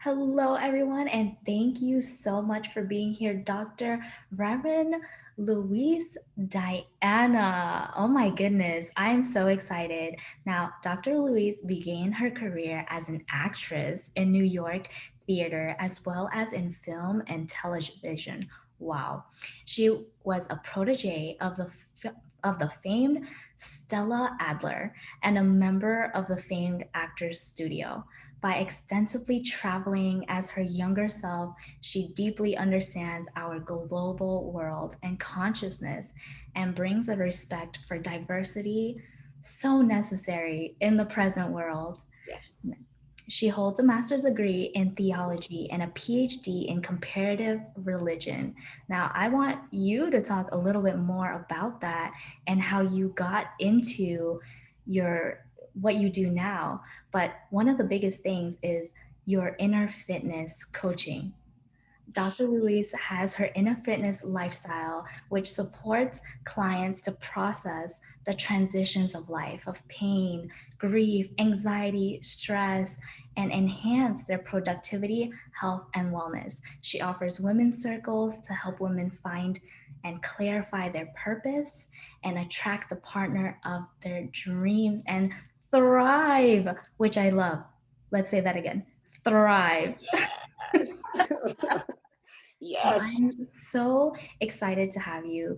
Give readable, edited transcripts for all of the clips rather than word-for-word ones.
Hello, everyone, and thank you so much for being here, Dr. Reverend Louise Diana. Oh my goodness, I'm so excited. Now, Dr. Louise began her career as an actress in New York theater as well as in film and television. Wow. She was a protege of the famed Stella Adler and a member of the famed Actors Studio. By extensively traveling as her younger self, she deeply understands our global world and consciousness and brings a respect for diversity so necessary in the present world. Yes. She holds a master's degree in theology and a PhD in comparative religion. Now, I want you to talk a little bit more about that and how you got into your what you do now. But one of the biggest things is your inner fitness coaching. Dr. Louise has her inner fitness lifestyle, which supports clients to process the transitions of life, of pain, grief, anxiety, stress, and enhance their productivity, health, and wellness. She offers women's circles to help women find and clarify their purpose and attract the partner of their dreams and thrive, which I love. Let's say that again, thrive. Yes. So Yes. I'm so excited to have you.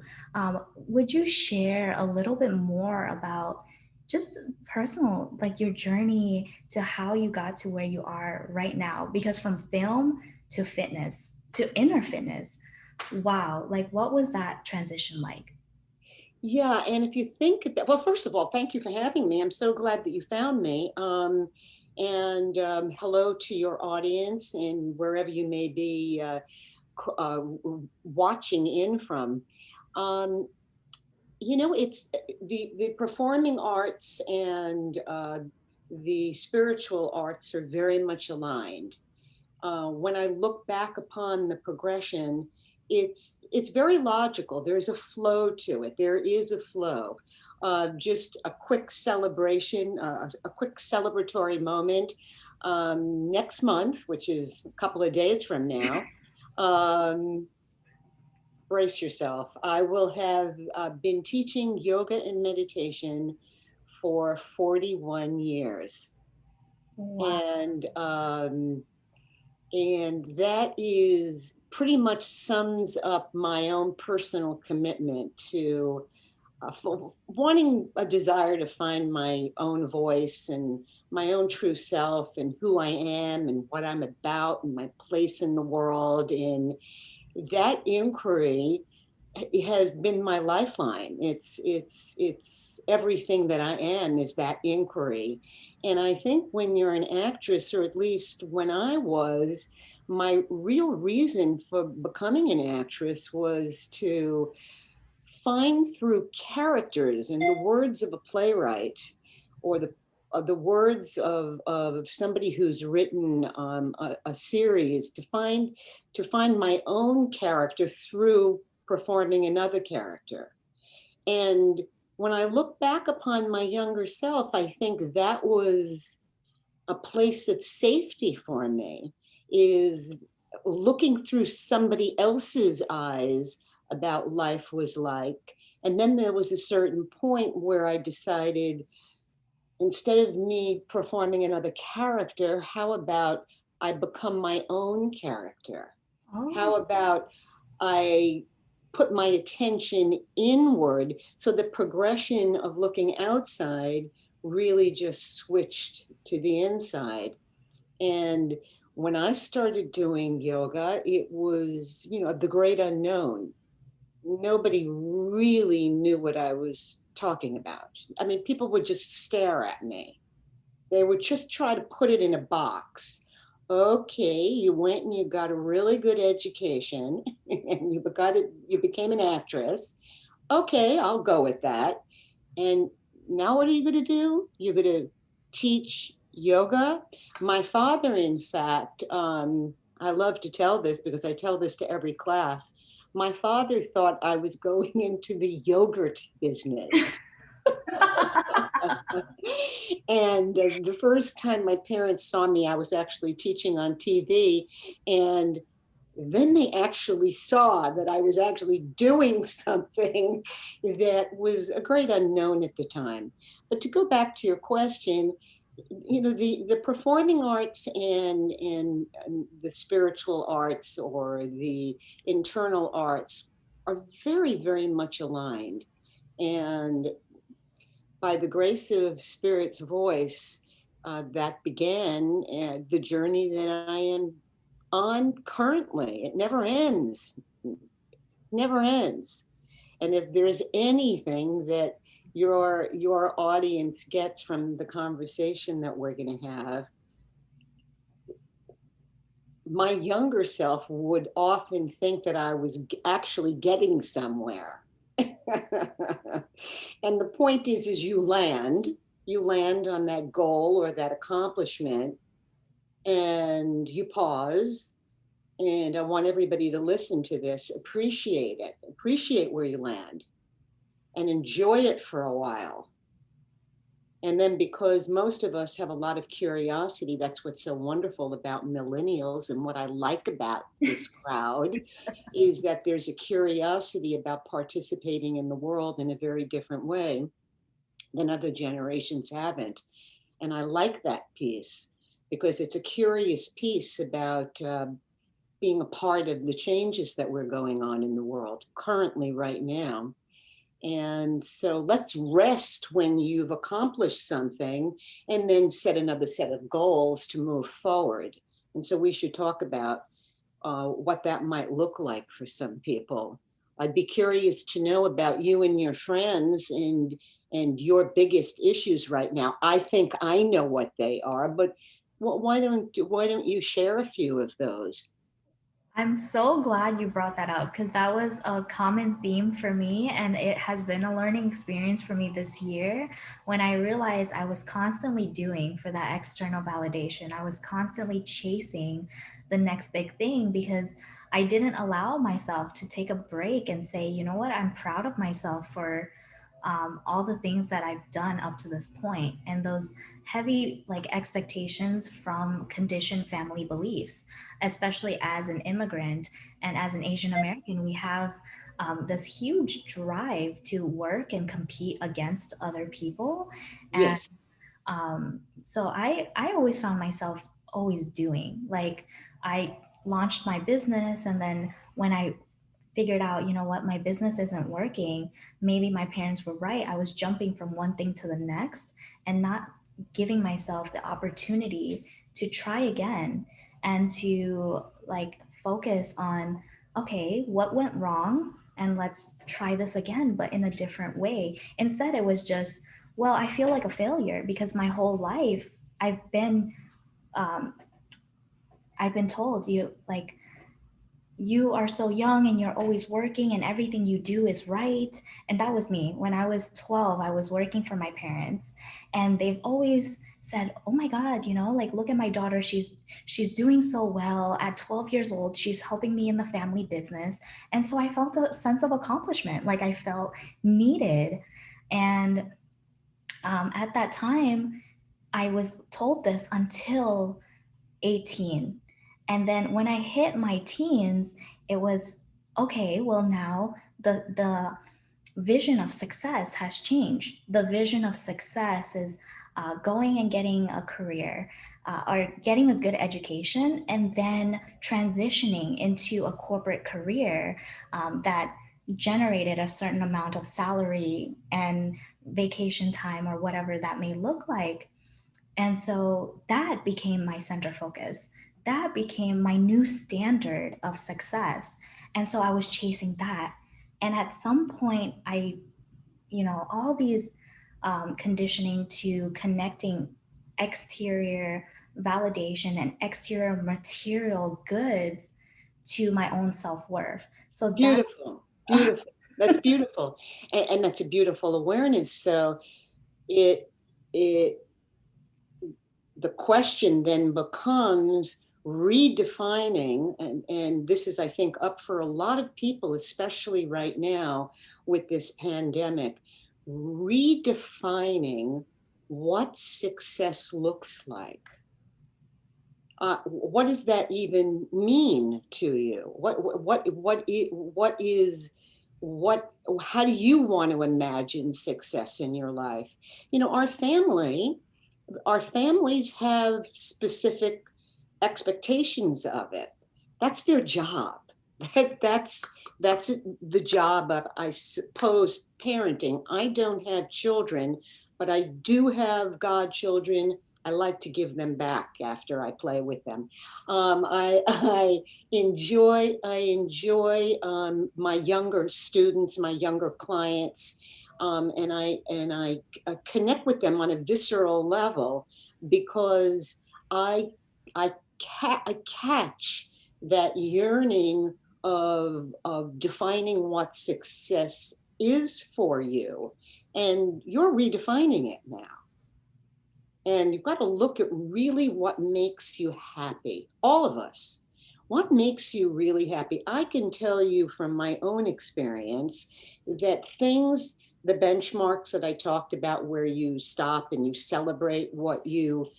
Would you share a little bit more about just personal, like your journey to how you got to where you are right now? Because from film to fitness to inner fitness, wow, like what was that transition like? Yeah. And if you think about, well, first of all, thank you for having me. I'm so glad that you found me. And hello to your audience and wherever you may be watching in from. Um, it's the performing arts and the spiritual arts are very much aligned. When I look back upon the progression, it's very logical. There's a flow to it. There is a flow. Just a quick celebration, a quick celebratory moment. Next month, which is a couple of days from now, um, brace yourself. I will have been teaching yoga and meditation for 41 years. Wow. And that is pretty much sums up my own personal commitment to wanting a desire to find my own voice and my own true self and who I am and what I'm about and my place in the world. And that inquiry has been my lifeline. It's everything that I am is that inquiry. And I think when you're an actress, or at least when I was, my real reason for becoming an actress was to find through characters and the words of a playwright or the words of somebody who's written a series to find my own character through performing another character. And when I look back upon my younger self, I think that was a place of safety for me, is looking through somebody else's eyes about life was like. And then there was a certain point where I decided, instead of me performing another character, how about I become my own character? Oh, How about I put my attention inward? So the progression of looking outside really just switched to the inside. And when I started doing yoga, it was, the great unknown. Nobody really knew what I was talking about. I mean, people would just stare at me. They would just try to put it in a box. Okay, you went and you got a really good education and you became an actress. Okay, I'll go with that. And now what are you going to do? You're going to teach yoga? My father, in fact, I love to tell this because I tell this to every class. My father thought I was going into the yogurt business. And the first time my parents saw me, I was actually teaching on TV. And then they actually saw that I was actually doing something that was a great unknown at the time. But to go back to your question, the performing arts and the spiritual arts or the internal arts are very, very much aligned. And by the grace of Spirit's voice, that began the journey that I am on currently. It never ends, never ends. And if there's anything that your audience gets from the conversation that we're going to have, my younger self would often think that I was actually getting somewhere. And the point is you land on that goal or that accomplishment, and you pause. And I want everybody to listen to this, appreciate it, appreciate where you land, and enjoy it for a while. And then, because most of us have a lot of curiosity, that's what's so wonderful about millennials. And what I like about this crowd is that there's a curiosity about participating in the world in a very different way than other generations haven't. And I like that piece because it's a curious piece about being a part of the changes that we're going on in the world currently right now. And so let's rest when you've accomplished something and then set another set of goals to move forward. And so we should talk about what that might look like for some people. I'd be curious to know about you and your friends and your biggest issues right now. I think I know what they are, but why don't you share a few of those? I'm so glad you brought that up because that was a common theme for me, and it has been a learning experience for me this year when I realized I was constantly doing for that external validation. I was constantly chasing the next big thing because I didn't allow myself to take a break and say, you know what, I'm proud of myself for all the things that I've done up to this point, and those heavy like expectations from conditioned family beliefs, especially as an immigrant and as an Asian American. We have this huge drive to work and compete against other people. And Yes. so I always found myself always doing like I launched my business, and then when I figured out, you know what, my business isn't working, maybe my parents were right. I was jumping from one thing to the next and not giving myself the opportunity to try again and to like focus on, okay, what went wrong? And let's try this again, but in a different way. Instead, it was just, well, I feel like a failure because my whole life I've been, um, I've been told you like you are so young and you're always working and everything you do is right. And that was me. When I was 12, I was working for my parents, and they've always said, "Oh my god, you know, like look at my daughter. She's doing so well at 12 years old. She's helping me in the family business." And so I felt a sense of accomplishment, like I felt needed. And at that time, I was told this until 18. And then when I hit my teens, it was okay, well now the vision of success has changed. The vision of success is going and getting a career or getting a good education and then transitioning into a corporate career that generated a certain amount of salary and vacation time or whatever that may look like. And so that became my center focus. That became my new standard of success. And so I was chasing that. And at some point, all these conditioning to connecting exterior validation and exterior material goods to my own self worth. So that, Beautiful, beautiful. That's beautiful, and that's a beautiful awareness. So it it the question then becomes redefining, and this is, I think, up for a lot of people, especially right now with this pandemic, redefining what success looks like. What does that even mean to you? What is what? How do you want to imagine success in your life? You know, our families have specific expectations of it. That's their job. That's that's the job of, I suppose, parenting. I don't have children, but I do have godchildren. I like to give them back after I play with them. I enjoy my younger students, my younger clients, and I connect with them on a visceral level because I I I catch that yearning of defining what success is for you, and you're redefining it now. And you've got to look at really what makes you happy. All of us. What makes you really happy? I can tell you from my own experience that things, the benchmarks that I talked about, where you stop and you celebrate what you've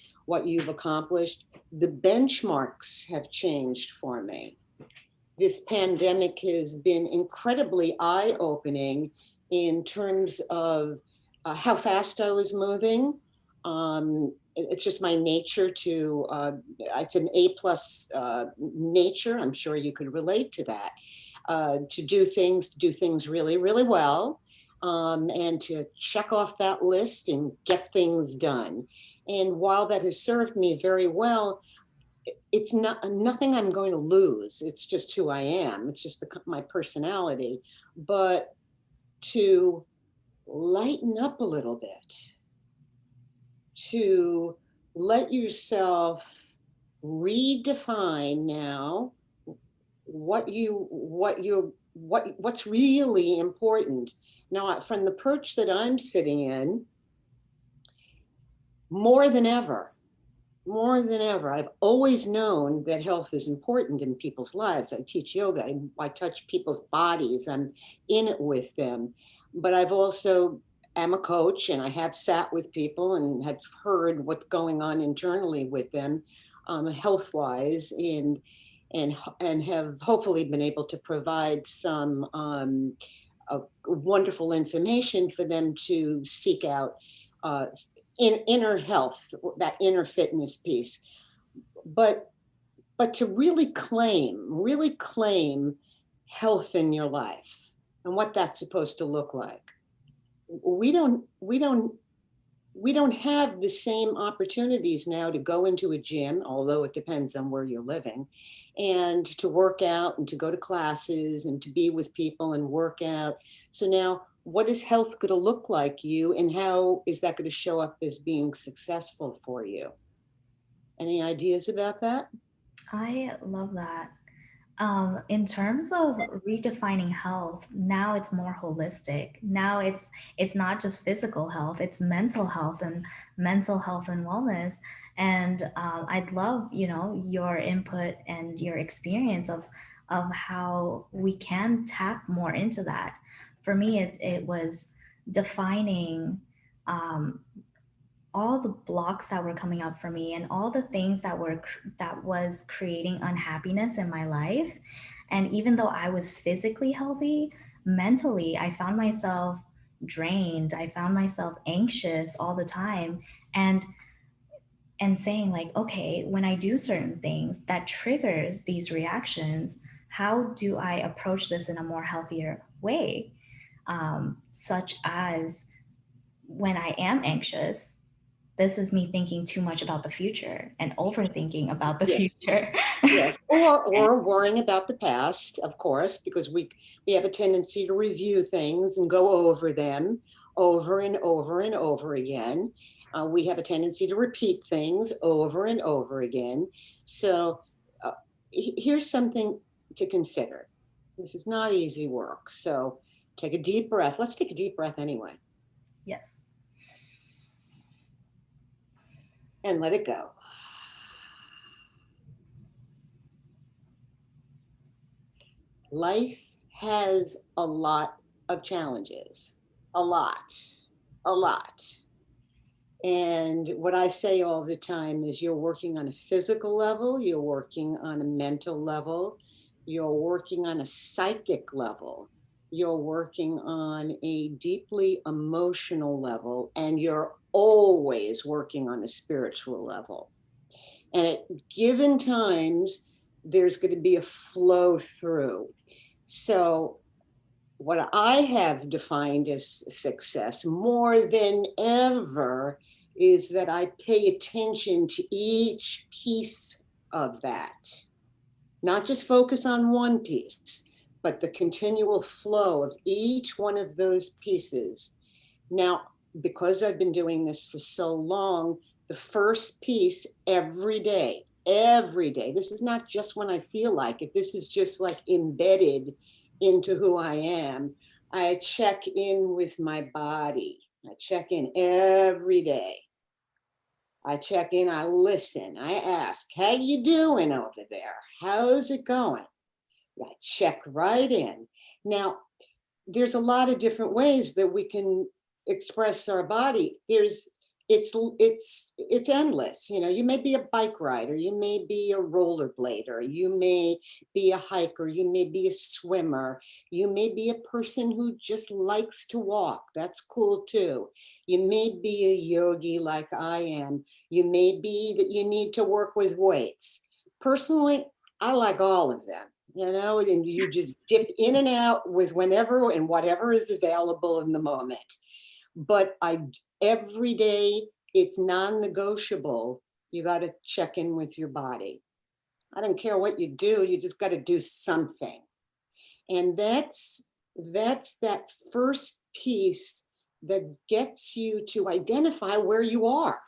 accomplished, the benchmarks have changed for me. This pandemic has been incredibly eye-opening in terms of how fast I was moving. It's just my nature to, it's an A plus nature. I'm sure you could relate to that. To do things really, really well, and to check off that list and get things done. And while that has served me very well, it's not nothing I'm going to lose. It's just who I am. It's just my personality. But to lighten up a little bit, to let yourself redefine now what's really important. Now, from the perch that I'm sitting in, more than ever, more than ever, I've always known that health is important in people's lives. I teach yoga, I touch people's bodies, I'm in it with them. But I've also am a coach, and I have sat with people and have heard what's going on internally with them, health wise, and have hopefully been able to provide some wonderful information for them to seek out uh, inner health, that inner fitness piece. But to really claim health in your life and what that's supposed to look like. We don't we don't we don't have the same opportunities now to go into a gym, although it depends on where you're living, and to work out and to go to classes and to be with people and work out. So now, what is health going to look like you, and how is that going to show up as being successful for you? Any ideas about that? I love that. In terms of redefining health, now it's more holistic. Now it's not just physical health; it's mental health and wellness. And I'd love, your input and your experience of how we can tap more into that. For me, it was defining um, all the blocks that were coming up for me and all the things that was creating unhappiness in my life. And even though I was physically healthy, mentally I found myself drained. I found myself anxious all the time, and saying like, okay, when I do certain things that triggers these reactions, how do I approach this in a more healthier way? Such as, when I am anxious, this is me thinking too much about the future and overthinking about the Yes. future. Yes, or worrying about the past, of course, because we have a tendency to review things and go over them over and over and over again. We have a tendency to repeat things over and over again. So uh, here's something to consider. This is not easy work. So take a deep breath. Let's take a deep breath anyway, Yes. and let it go. Life has a lot of challenges, a lot, a lot. And what I say all the time is you're working on a physical level, you're working on a mental level, you're working on a psychic level, you're working on a deeply emotional level, and you're always working on a spiritual level. And at given times, there's going to be a flow through. So what I have defined as success more than ever is that I pay attention to each piece of that, not just focus on one piece, but the continual flow of each one of those pieces. Now, because I've been doing this for so long, the first piece every day, this is not just when I feel like it, this is just like embedded into who I am. I check in with my body. I check in every day. I check in, I listen, I ask, how you doing over there? How's it going? I check right in. Now, there's a lot of different ways that we can express our body. It's endless. You know, you may be a bike rider, you may be a rollerblader, you may be a hiker, you may be a swimmer, you may be a person who just likes to walk. That's cool too. You may be a yogi like I am. You may be that you need to work with weights. Personally, I like all of them, you know, and you just dip in and out with whenever and whatever is available in the moment. But every day it's non-negotiable. You got to check in with your body. I don't care what you do, you just got to do something. And that's that first piece that gets you to identify where you are.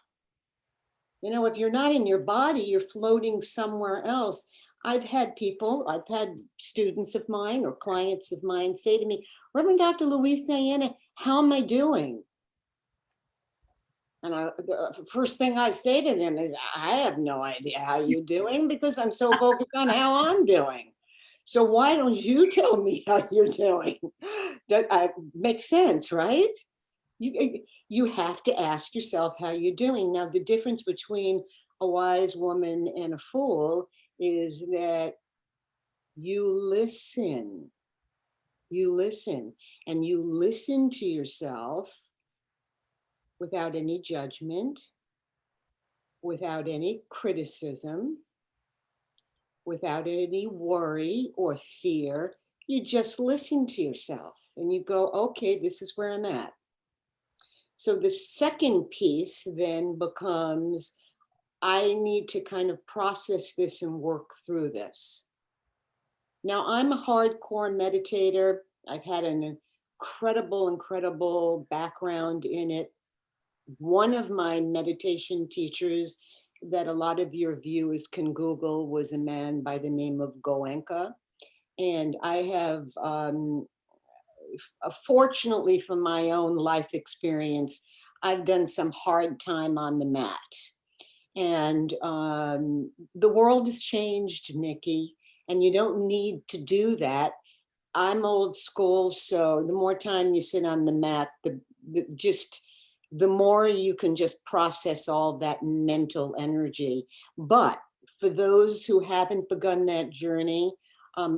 You know, if you're not in your body, you're floating somewhere else. I've had students of mine or clients of mine say to me, Reverend Dr. Louise Diana, how am I doing? And the first thing I say to them is, I have no idea how you're doing because I'm so focused on how I'm doing. So why don't you tell me how you're doing? That makes sense, right? You have to ask yourself how you're doing. Now, the difference between a wise woman and a fool is that you listen. You listen, and you listen to yourself without any judgment, without any criticism, without any worry or fear. You just listen to yourself and you go, okay, this is where I'm at. So the second piece then becomes, I need to kind of process this and work through this. Now, I'm a hardcore meditator. I've had an incredible background in it. One of my meditation teachers that a lot of your viewers can Google was a man by the name of Goenka. And I have, fortunately from my own life experience, I've done some hard time on the mat. And the world has changed, Nikki, and you don't need to do that. I'm old school, so the more time you sit on the mat, the more you can just process all that mental energy. But for those who haven't begun that journey,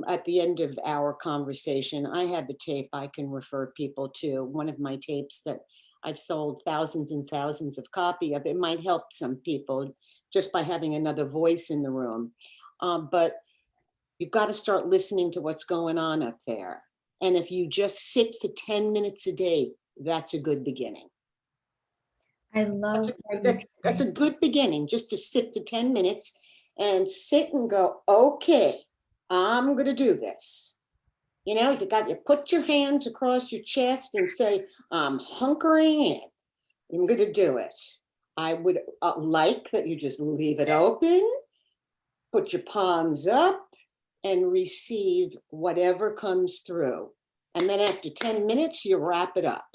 at the end of our conversation, I have a tape I can refer people to. One of my tapes that I've sold thousands and thousands of copies of. It might help some people just by having another voice in the room. But you've got to start listening to what's going on up there. And if you just sit for 10 minutes a day, that's a good beginning. I love what you That's say. a good beginning, just to sit for 10 minutes and sit and go, okay, I'm going to do this. You know, if you put your hands across your chest and say, I'm hunkering in, I'm going to do it. I would like that you just leave it open, put your palms up, and receive whatever comes through. And then after 10 minutes, you wrap it up.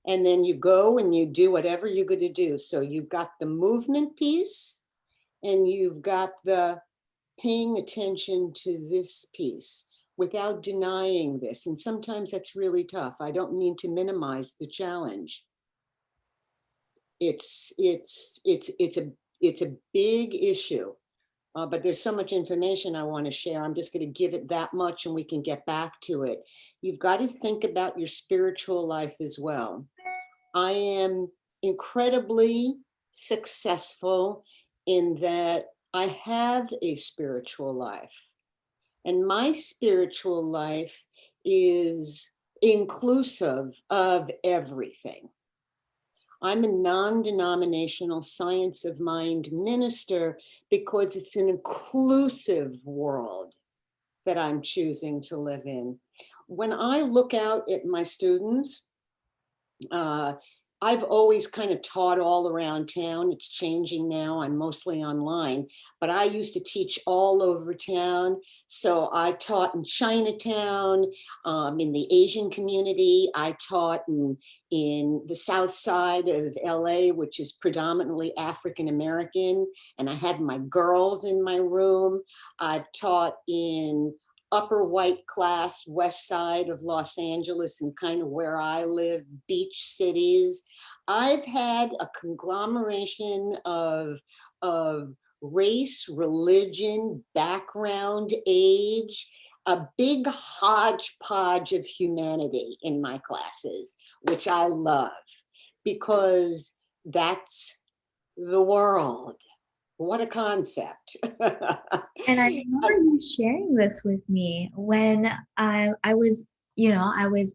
And then you go and you do whatever you're going to do. So you've got the movement piece and you've got the paying attention to this piece without denying this. And sometimes that's really tough. I don't mean to minimize the challenge. It's a big issue. But there's so much information I want to share. I'm just going to give it that much and we can get back to it. You've got to think about your spiritual life as well. I am incredibly successful in that I have a spiritual life, and my spiritual life is inclusive of everything. I'm a non-denominational science of mind minister because it's an inclusive world that I'm choosing to live in. When I look out at my students, uh, I've always kind of taught all around town. It's changing now. I'm mostly online, but I used to teach all over town. So I taught in Chinatown, in the Asian community. I taught in the South Side of LA, which is predominantly African American. And I had my girls in my room. I've taught in upper white class west side of Los Angeles and kind of where I live, beach cities. I've had a conglomeration of race, religion, background, age, a big hodgepodge of humanity in my classes, which I love because that's the world. What a concept. And I remember you sharing this with me when I was, I was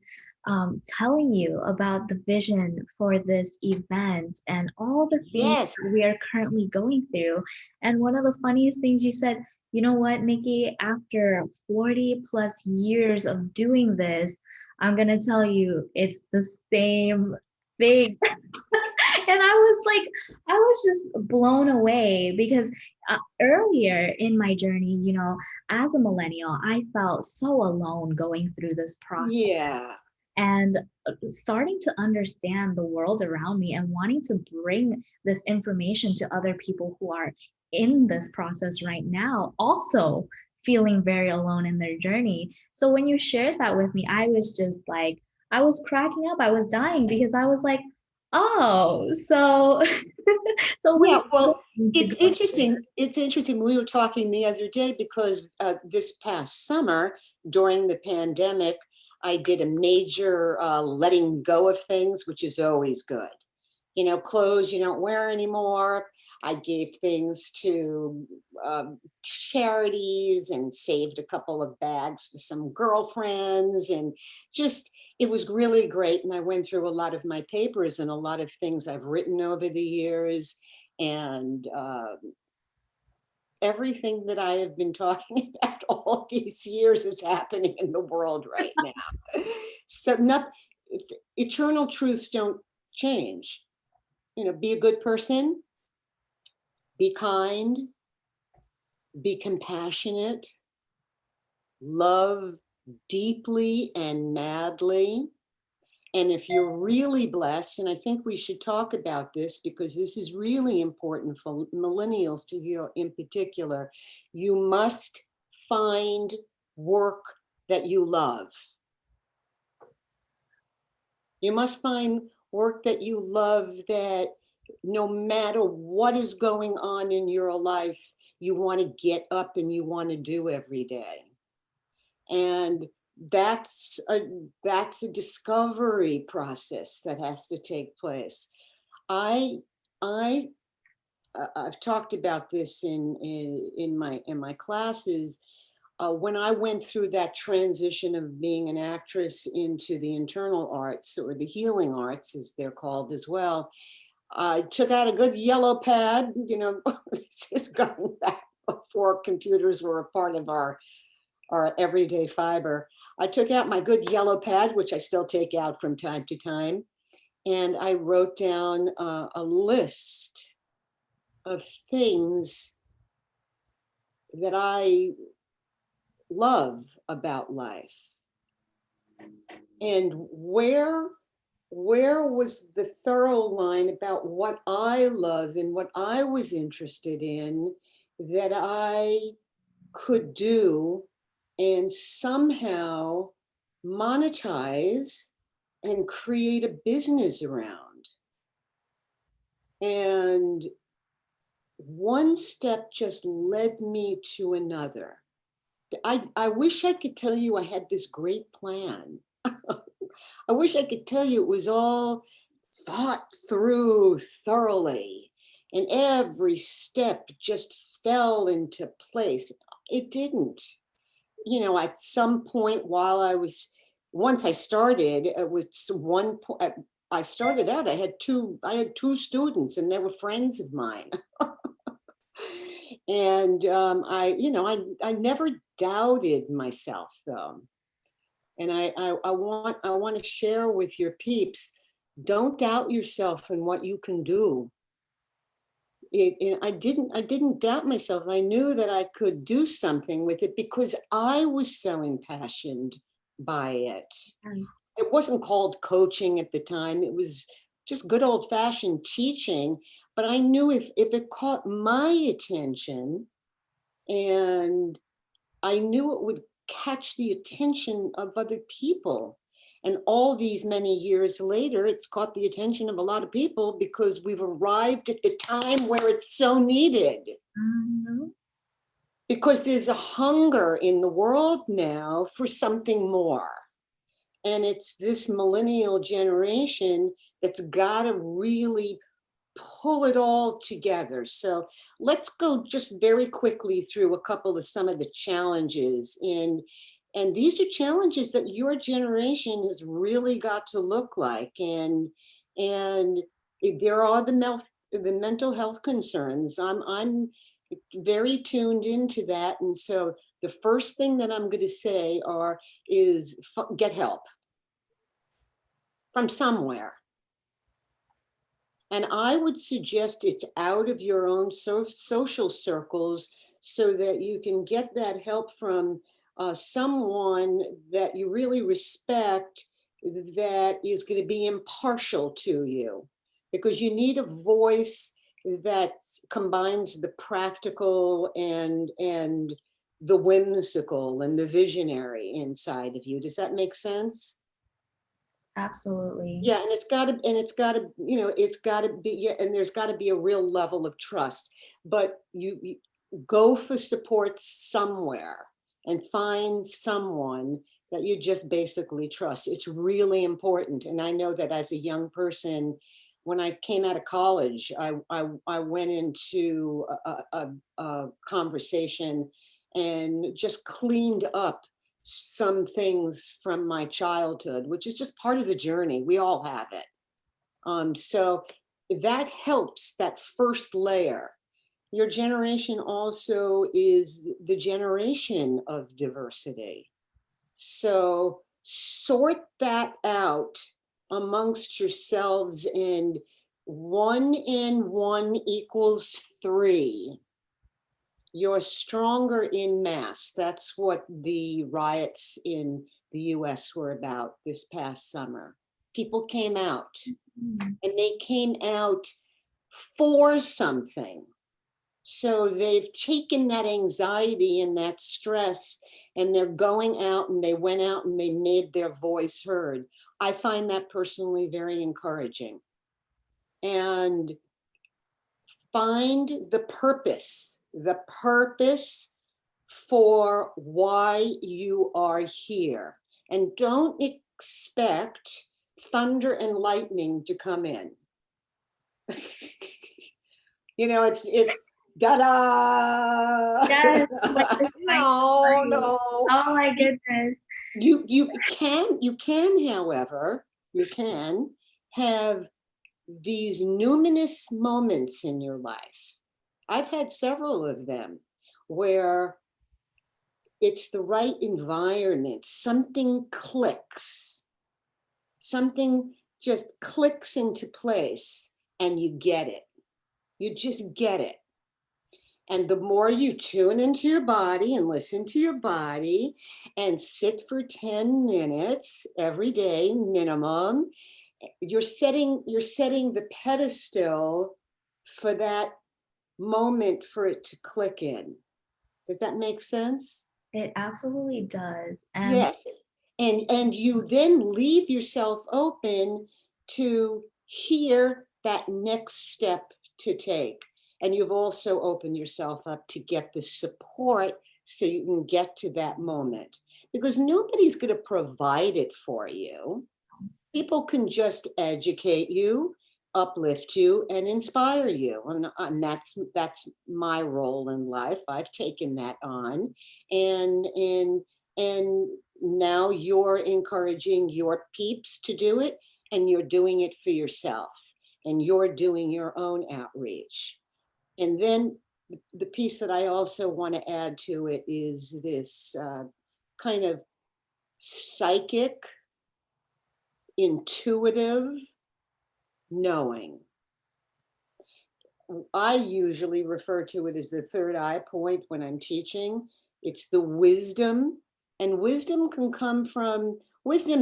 telling you about the vision for this event and all the things Yes. that we are currently going through. And one of the funniest things you said, you know what, Nikki, after 40 plus years of doing this, I'm gonna tell you it's the same thing. And I was just blown away because earlier in my journey, as a millennial, I felt so alone going through this process Yeah. and starting to understand the world around me and wanting to bring this information to other people who are in this process right now, also feeling very alone in their journey. So when you shared that with me, I was just like, I was cracking up, I was dying because I was like, oh, so so Yeah, we well, need to it's go there. interesting. It's interesting. We were talking the other day because this past summer during the pandemic, I did a major letting go of things, which is always good. You know, clothes you don't wear anymore. I gave things to charities and saved a couple of bags for some girlfriends, and just it was really great. And I went through a lot of my papers and a lot of things I've written over the years, and everything that I have been talking about all these years is happening in the world right now. So not eternal truths don't change. You know, be a good person, be kind, be compassionate, love deeply and madly. And if you're really blessed, and I think we should talk about this because this is really important for millennials to hear in particular, you must find work that you love. You must find work that you love, that no matter what is going on in your life, you want to get up and you want to do every day. And that's a discovery process that has to take place. I I I've talked about this in my classes. When I went through that transition of being an actress into the internal arts, or the healing arts as they're called as well, I took out a good yellow pad. You know, this is going back before computers were a part of our everyday fiber. I took out my good yellow pad, which I still take out from time to time, and I wrote down a list of things that I love about life. And where was the thorough line about what I love and what I was interested in that I could do and somehow monetize and create a business around. And one step just led me to another. I wish I could tell you I had this great plan. I wish I could tell you it was all thought through thoroughly and every step just fell into place. It didn't. You know, at some point while once I started, it was one point. I started out, I had two students and they were friends of mine. And I never doubted myself though. And I want to share with your peeps, don't doubt yourself and what you can do. I didn't doubt myself. I knew that I could do something with it because I was so impassioned by it. Mm. It wasn't called coaching at the time. It was just good old fashioned teaching. But I knew if it caught my attention, and I knew it would catch the attention of other people. And all these many years later, it's caught the attention of a lot of people because we've arrived at the time where it's so needed. Mhm. Because there's a hunger in the world now for something more. And it's this millennial generation that's got to really pull it all together. So let's go just very quickly through a couple of some of the challenges and these are challenges that your generation has really got to look like. And there are the mental health concerns. I'm very tuned into that. And so the first thing that I'm going to say is get help from somewhere. And I would suggest it's out of your own social circles so that you can get that help from someone that you really respect, that is going to be impartial to you, because you need a voice that combines the practical and the whimsical and the visionary inside of you. Does that make sense? Absolutely. Yeah, it's got to be, yeah, and there's got to be a real level of trust. But you go for support somewhere and find someone that you just basically trust. It's really important. And I know that as a young person, when I came out of college, I went into a conversation and just cleaned up some things from my childhood, which is just part of the journey. We all have it. So that helps, that first layer. Your generation also is the generation of diversity. So sort that out amongst yourselves, and 1 and 1 equals 3. You're stronger in mass. That's what the riots in the US were about this past summer. People came out, Mm. and they came out for something. So they've taken that anxiety and that stress, and they're going out, and they went out and they made their voice heard. I find that personally very encouraging. And find the purpose for why you are here. And don't expect thunder and lightning to come in. It's da-da. Yes, like the Christ No, story. no. Oh my goodness. You can, however, you can have these numinous moments in your life. I've had several of them where it's the right environment. Something clicks, something just clicks into place, and you get it. You just get it. And the more you tune into your body and listen to your body and sit for 10 minutes every day minimum, you're setting the pedestal for that moment for it to click in. Does that make sense? It absolutely does. And Yes. And you then leave yourself open to hear that next step to take. And you've also opened yourself up to get the support so you can get to that moment, because nobody's going to provide it for you. People can just educate you, uplift you, and inspire you, and that's my role in life. I've taken that on, and now you're encouraging your peeps to do it, and you're doing it for yourself, and you're doing your own outreach. And then the piece that I also want to add to it is this kind of psychic, intuitive knowing. I usually refer to it as the third eye point when I'm teaching. It's the wisdom, and wisdom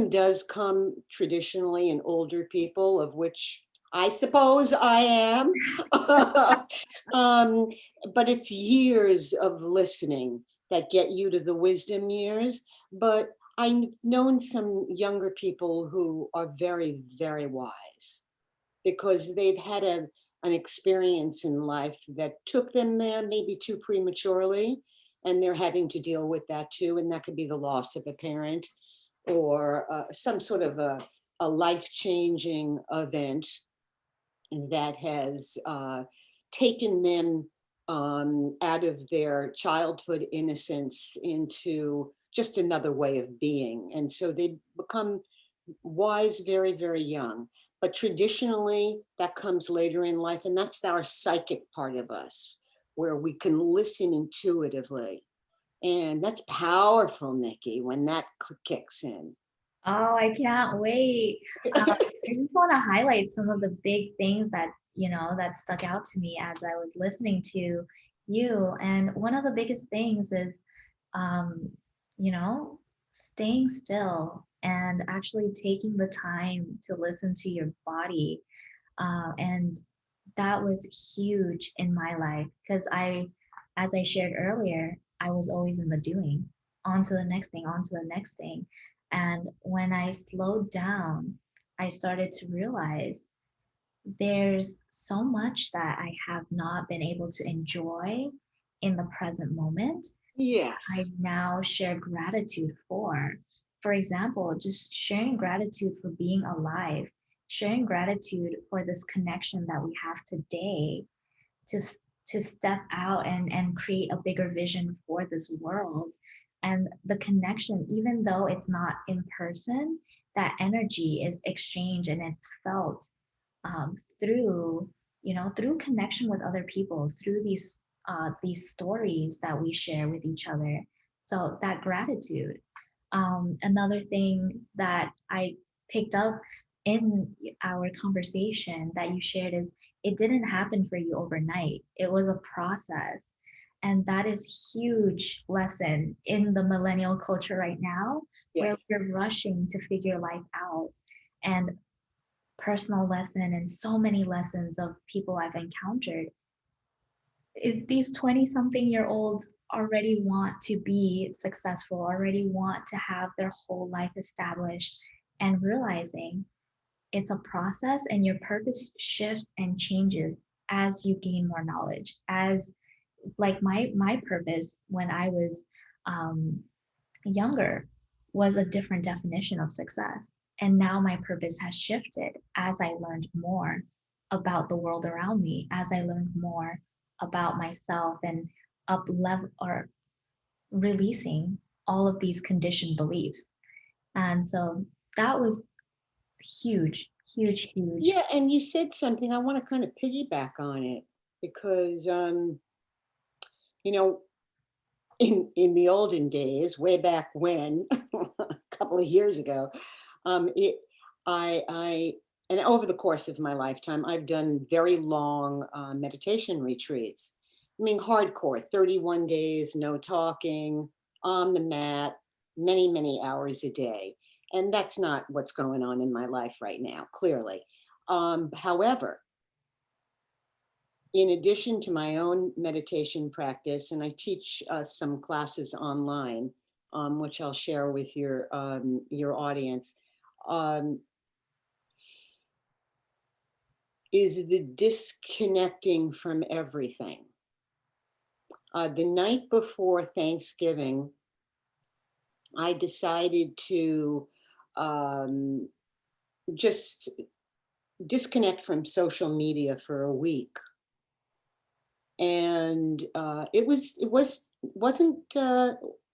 does come traditionally in older people, of which I suppose I am. um, but it's years of listening that get you to the wisdom years. But I've known some younger people who are very, very wise because they've had an experience in life that took them there maybe too prematurely, and they're having to deal with that too. And that could be the loss of a parent, or some sort of a life-changing event that has taken them out of their childhood innocence into just another way of being. And so they become wise very, very young. But traditionally, that comes later in life, and that's our psychic part of us, where we can listen intuitively. And that's powerful, Nikki, when that kicks in. Oh, I can't wait. I just want to highlight some of the big things that, that stuck out to me as I was listening to you. And one of the biggest things is, um, you know, staying still and actually taking the time to listen to your body. And that was huge in my life because as I shared earlier, I was always in the doing, on to the next thing, on to the next thing. And when I slowed down, I started to realize there's so much that I have not been able to enjoy in the present moment. I Yes. now share gratitude for. For example, just sharing gratitude for being alive, sharing gratitude for this connection that we have today to to step out and create a bigger vision for this world. And the connection, even though it's not in person, that energy is exchanged and it's felt through through connection with other people, through these stories that we share with each other. So that gratitude. Another thing that I picked up in our conversation that you shared is it didn't happen for you overnight. It was a process. And that is huge lesson in the millennial culture right now, where Yes. we're rushing to figure life out. And personal lesson and so many lessons of people I've encountered, these 20 something year olds already want to be successful, already want to have their whole life established, and realizing it's a process and your purpose shifts and changes as you gain more knowledge. As like my purpose when I was um, younger was a different definition of success. And now my purpose has shifted as I learned more about the world around me, as I learned more about myself and up level or releasing all of these conditioned beliefs. And so that was huge, huge, huge. Yeah, and you said something, I want to kind of piggyback on it, because you know, in the olden days, way back when, a couple of years ago, it I and over the course of my lifetime, I've done very long meditation retreats. I mean, hardcore, 31 days, no talking, on the mat, many, many hours a day. And that's not what's going on in my life right now, clearly. However, in addition to my own meditation practice, and I teach some classes online, which I'll share with your audience. Um, is the disconnecting from everything. The night before Thanksgiving, I decided to um, just disconnect from social media for a week, and it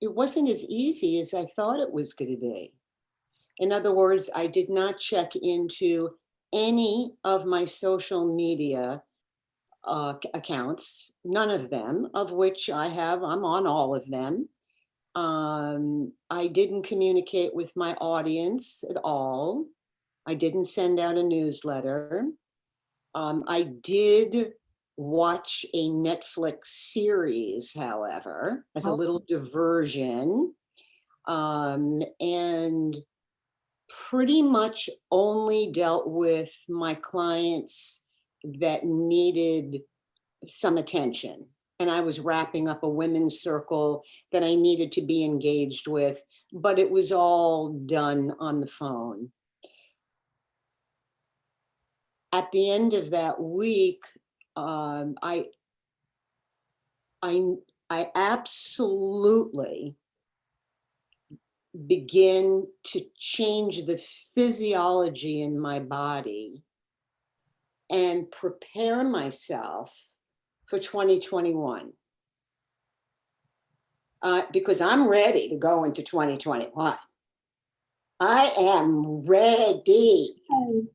wasn't as easy as I thought it was going to be. In other words, I did not check into any of my social media accounts, none of them, of which I'm on all of them. I didn't communicate with my audience at all. I didn't send out a newsletter. I did watch a Netflix series, however, as a Oh, little diversion, and pretty much only dealt with my clients that needed some attention. And I was wrapping up a women's circle that I needed to be engaged with, but it was all done on the phone. At the end of that week, um, I, I, I absolutely begin to change the physiology in my body and prepare myself for 2021, because I'm ready to go into 2021. I am ready. yes.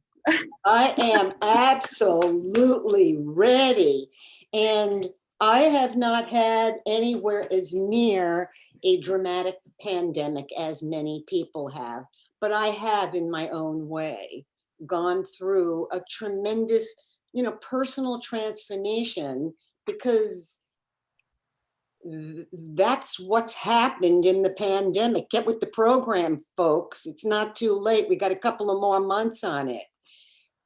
I am absolutely ready. And I have not had anywhere as near a dramatic pandemic as many people have, but I have, in my own way, gone through a tremendous, personal transformation, because that's what's happened in the pandemic. Get with the program, folks. It's not too late. We got a couple of more months on it.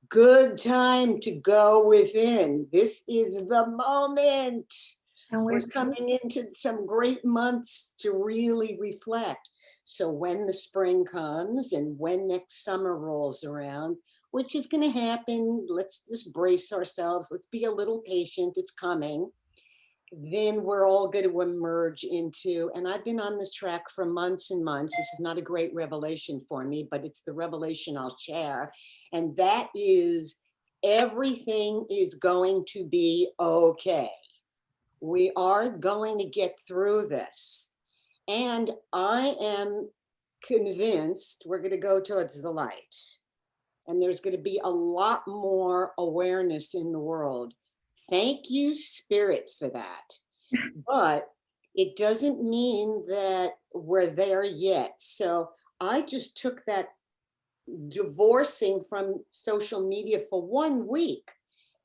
Good time to go within. This is the moment. And we're We're seeing coming into some great months to really reflect. So when the spring comes and when next summer rolls around, which is going to happen, let's just brace ourselves. Let's be a little patient. It's coming. Then we're all going to emerge into, and I've been on this track for months and months. This is not a great revelation for me, but it's the revelation I'll share. And that is, everything is going to be okay. We are going to get through this. And I am convinced we're going to go towards the light. And there's going to be a lot more awareness in the world. Thank you, Spirit, for that. But it doesn't mean that we're there yet. So I just took that divorcing from social media for 1 week,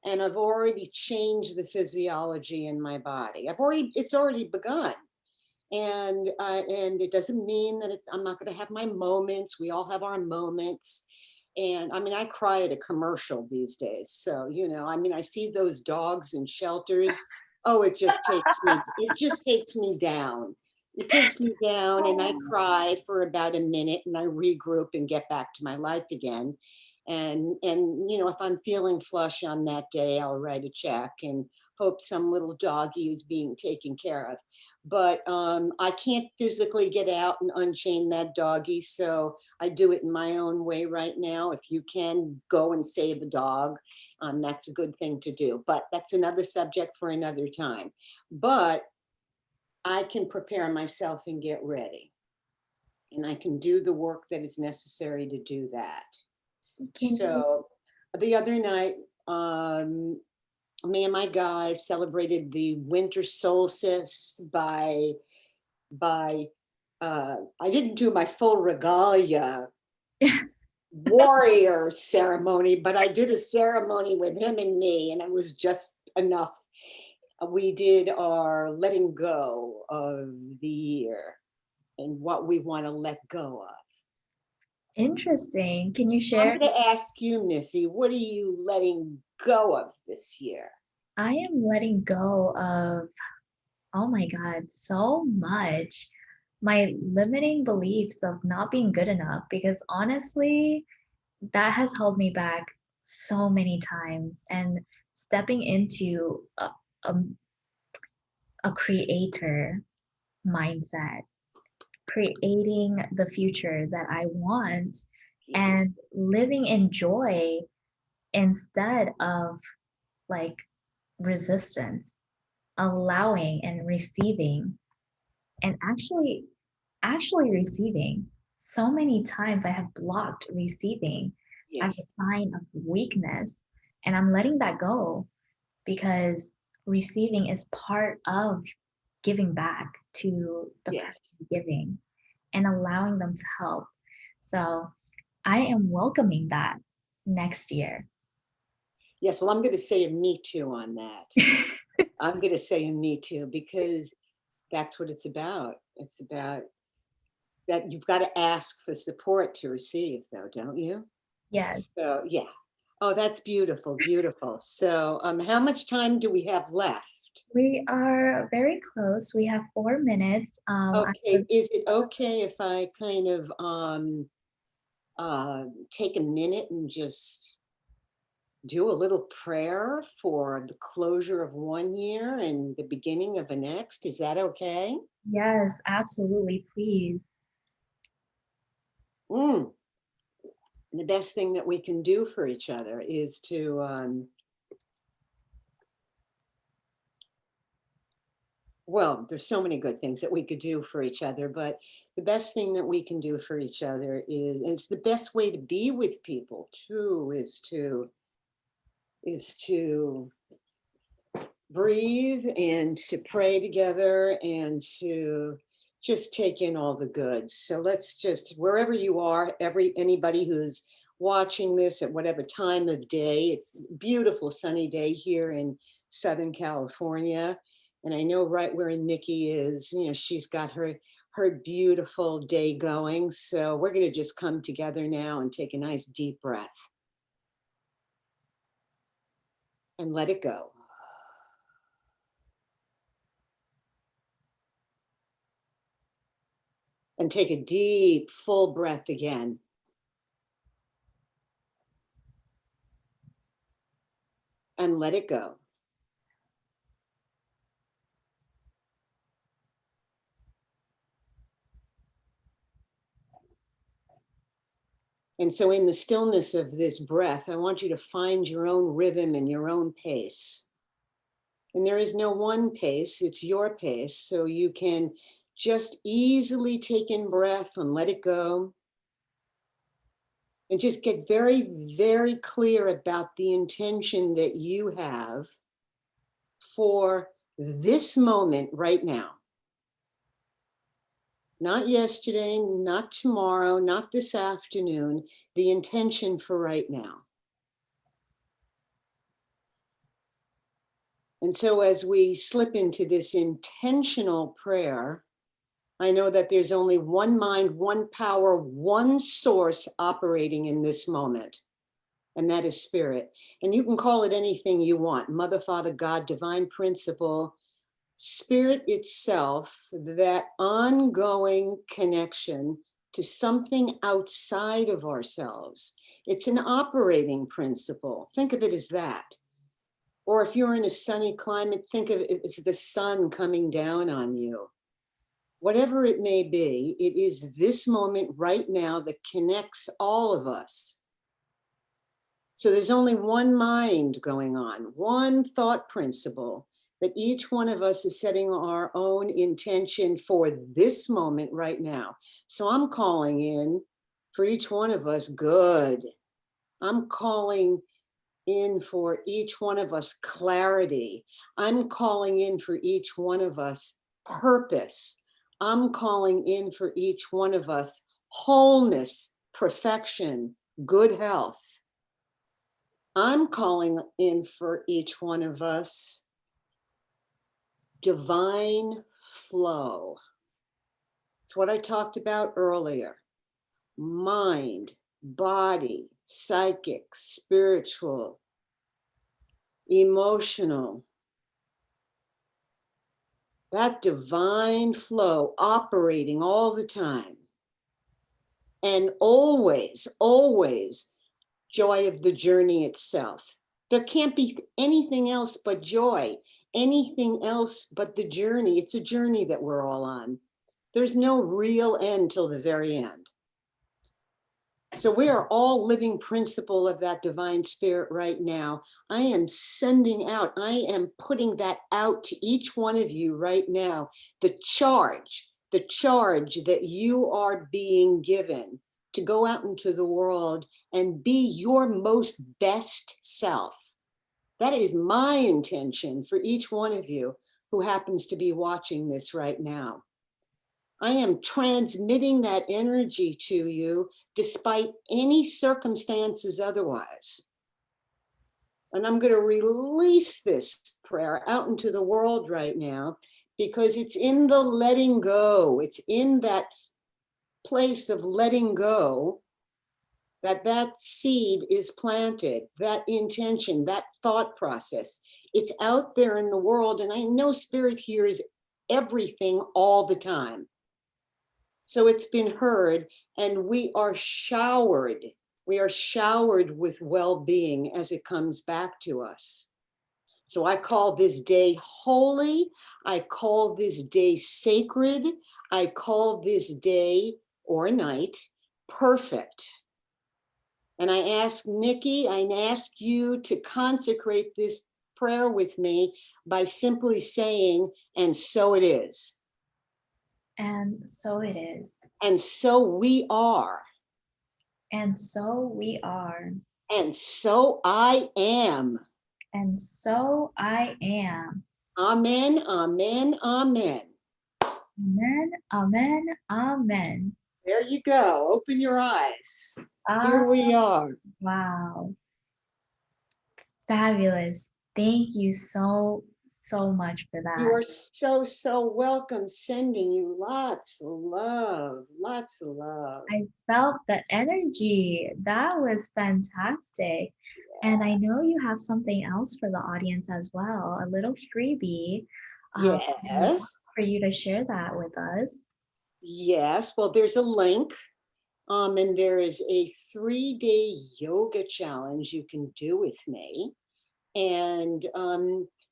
and I've already changed the physiology in my body. It's already begun. And it doesn't mean that I'm not going to have my moments. We all have our moments. And I mean, I cry at a commercial these days. So, I mean, I see those dogs in shelters. Oh, it just takes me down. It takes me down, and I cry for about a minute, and I regroup and get back to my life again. And if I'm feeling flush on that day, I'll write a check and hope some little doggy is being taken care of. But I can't physically get out and unchain that doggy, so I do it in my own way right now. If you can go and save a dog, that's a good thing to do. But that's another subject for another time. But I can prepare myself and get ready, and I can do the work that is necessary to do that. can you So the other night, me and my guys celebrated the winter solstice by I didn't do my full regalia warrior ceremony, but I did a ceremony with him and me, and it was just enough. We did our letting go of the year and what we want to let go of. interesting. Can you I'm share? going to ask you, Missy, what are you letting go of this year? I am letting go of, oh my God, so much. My limiting beliefs of not being good enough, because honestly, that has held me back so many times, and stepping into a, a creator mindset, creating the future that I want, Yes. and living in joy instead of like resistance, allowing and receiving, and actually receiving. So many times I have blocked receiving as a Yes. sign of weakness, and I'm letting that go because receiving is part of giving back to the Yes. person giving and allowing them to help. So I am welcoming that next year. Yes. Well, I'm going to say a me too on that. I'm going to say a me too because that's what it's about. It's about that you've got to ask for support to receive, though, don't you? Yes, So, yeah. Oh, that's beautiful, beautiful. So, how much time do we have left? we are very close. We have 4 minutes. I Okay, would, is it okay if I kind of take a minute and just do a little prayer for the closure of one year and the beginning of the next? Is that okay? yes, absolutely, please. Mm. The best thing that we can do for each other is to well, there's so many good things that we could do for each other, but the best thing that we can do for each other is, and it's the best way to be with people too, is to breathe and to pray together and to just take in all the goods. So let's just, wherever you are, anybody who's watching this at whatever time of day, it's a beautiful sunny day here in Southern California. And I know right where Nikki is, she's got her beautiful day going. So we're going to just come together now and take a nice deep breath and let it go. And take a deep, full breath again. And let it go. And so, in the stillness of this breath, I want you to find your own rhythm and your own pace. And there is no one pace, it's your pace. So you can just easily take in breath and let it go. And just get very, very clear about the intention that you have for this moment right now. Not yesterday, not tomorrow, not this afternoon, the intention for right now. And so, as we slip into this intentional prayer, I know that there's only one mind, one power, one source operating in this moment, and that is spirit. And you can call it anything you want: Mother, Father, God, divine principle, spirit itself, that ongoing connection to something outside of ourselves. It's an operating principle. Think of it as that. Or if you're in a sunny climate, think of it as the sun coming down on you. Whatever it may be, it is this moment right now that connects all of us. So there's only one mind going on, one thought principle, that each one of us is setting our own intention for this moment right now. So I'm calling in for each one of us good. I'm calling in for each one of us clarity. I'm calling in for each one of us purpose. I'm calling in for each one of us wholeness, perfection, good health. I'm calling in for each one of us divine flow. It's what I talked about earlier: mind, body, psychic, spiritual, emotional, that divine flow operating all the time. And always, always joy of the journey itself. There can't be anything else but joy, anything else but the journey. It's a journey that we're all on. There's no real end till the very end. So we are all living principle of that divine spirit right now. I am sending out, I am putting that out to each one of you right now. The charge that you are being given to go out into the world and be your most best self. That is my intention for each one of you who happens to be watching this right now. I am transmitting that energy to you despite any circumstances otherwise. And I'm going to release this prayer out into the world right now because it's in the letting go. It's in that place of letting go that seed is planted, that intention, that thought process. It's out there in the world. And I know spirit hears everything all the time. So it's been heard, and we are showered. We are showered with well-being as it comes back to us. So I call this day holy. I call this day sacred. I call this day or night perfect. And I ask Nikki, I ask you to consecrate this prayer with me by simply saying, and so it is. And so it is. And so we are. And so we are. And so I am. And so I am. Amen, amen, amen. Amen, amen, amen. There you go. Open your eyes. Ah, Here we are. wow. Fabulous. Thank you so, so much for You that. are so, so welcome. Sending you lots of love. Lots of love. I felt the energy. That was fantastic. And I know you have something else for the audience as well, a little freebie. We'd love Yes. for you to share that with us. Yes. Well, there's a link. And there is a 3-day yoga challenge you can do with me. And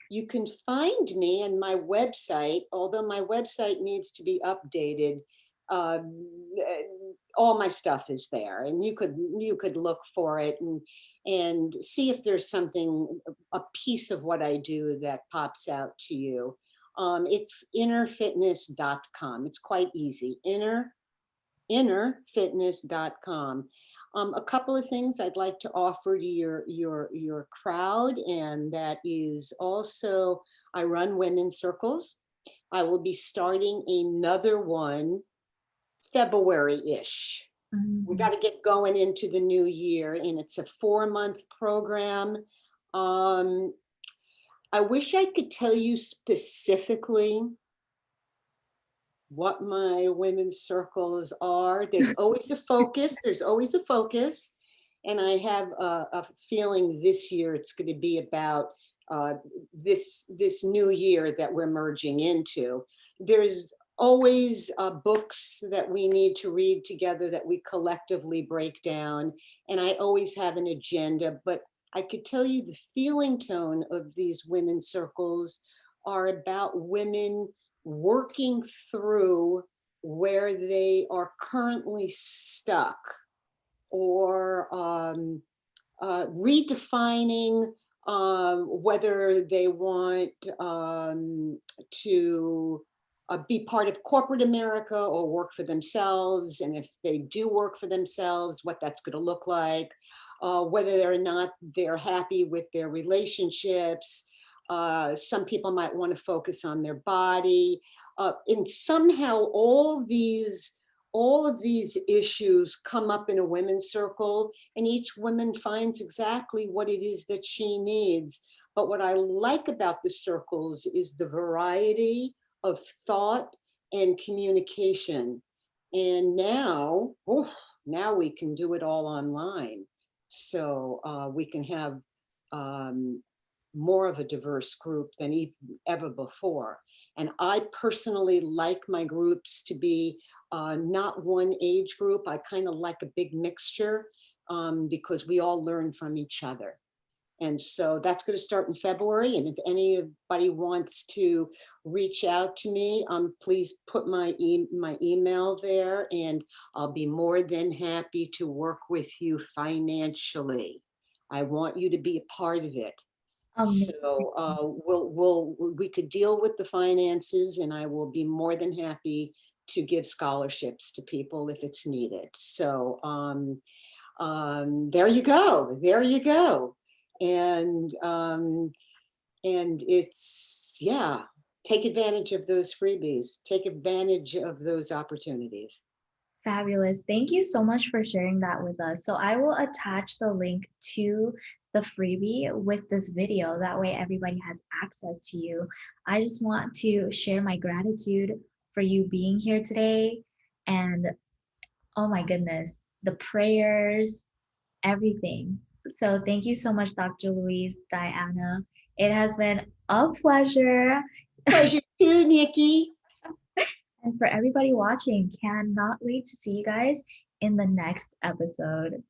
you can find me on my website, although my website needs to be updated. um, all my stuff is there, and you could look for it and see if there's something, a piece of what I do that pops out to you. It's innerfitness.com. It's quite easy. Innerfitness.com. A couple of things I'd like to offer to your crowd, and that is also I run women's circles. I will be starting another one February-ish. We Mhm. got to get going into the new year, and it's a 4-month program. Um, I wish I could tell you specifically what my women's circles are. There's always a focus. There's always a focus. And I have a feeling this year it's going to be about this new year that we're merging into. There's always books that we need to read together that we collectively break down. And I always have an agenda, but I could tell you the feeling tone of these women's circles are about women working through where they are currently stuck, or redefining whether they want to be part of corporate America or work for themselves. And if they do work for themselves, what that's going to look like, whether or not they're happy with their relationships. Some people might want to focus on their body. And somehow all of these issues come up in a women's circle, and each woman finds exactly what it is that she needs. But what I like about the circles is the variety of thought and communication. And now, now we can do it all online. So we can have more of a diverse group than ever before. And I personally like my groups to be not one age group. I kind of like a big mixture. because we all learn from each other. And so that's going to start in February. And if anybody wants to reach out to me, please put my email there, and I'll be more than happy to work with you financially. I want you to be a part of it. So Amazing. we could deal with the finances, and I will be more than happy to give scholarships to people if it's needed. So there you go. There you go. And it's, yeah, take advantage of those freebies. Take advantage of those opportunities. Fabulous. Thank you so much for sharing that with us. So I will attach the link to the freebie with this video. That way everybody has access to you. I just want to share my gratitude for you being here today. And oh my goodness, the prayers, everything. So thank you so much, Dr. Louise, Diana. It has been a pleasure. Pleasure too, Nikki. And for everybody watching, cannot wait to see you guys in the next episode.